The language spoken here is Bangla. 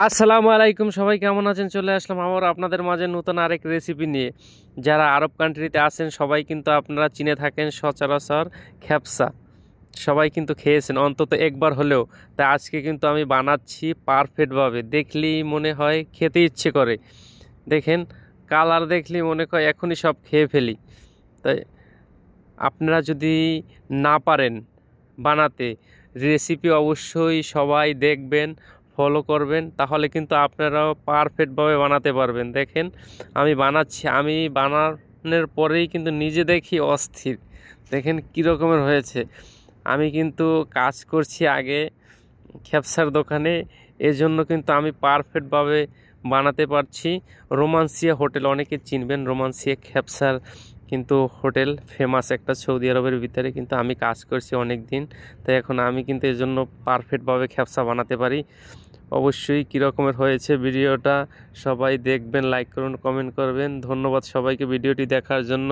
আসসালামু আলাইকুম, সবাই কেমন আছেন? চলে আসলাম আবার আপনাদের মাঝে নতুন আরেক রেসিপি নিয়ে। যারা আরব কান্ট্রিতে আছেন সবাই কিন্তু আপনারা চিনে থাকেন সচরাচর খ্যাপসা। সবাই কিন্তু খেয়েছেন অন্তত একবার হলেও। তাই আজকে কিন্তু আমি বানাচ্ছি পারফেক্টভাবে, দেখলেই মনে হয় খেতে ইচ্ছে করে। দেখেন, কালার দেখলেই মনে হয় এখনই সব খেয়ে ফেলি। তাই আপনারা যদি না পারেন বানাতে, রেসিপি অবশ্যই সবাই দেখবেন, ফলো করবেন, তাহলে কিন্তু আপনারাও পারফেক্টভাবে বানাতে পারবেন। দেখেন আমি বানাচ্ছি, আমি বানানোর পরেই কিন্তু নিজে দেখি অস্থির। দেখেন কী রকমের হয়েছে। আমি কিন্তু কাজ করছি আগে খ্যাপসার দোকানে, এজন্য কিন্তু আমি পারফেক্টভাবে বানাতে পারছি। রোমান্সিয়া হোটেল, অনেকে চিনবেন রোমান্সিয়া খ্যাপসার কিন্তু হোটেল ফেমাস একটা সৌদি আরবের ভিতরে, কিন্তু আমি কাজ করছি অনেক দিন। তাই এখন আমি কিন্তু এজন্য পারফেক্টভাবে খ্যাপসা বানাতে পারি। অবশ্যই কী রকমের হয়েছে ভিডিওটা সবাই দেখবেন, লাইক করুন, কমেন্ট করবেন। ধন্যবাদ সবাইকে ভিডিওটি দেখার জন্য।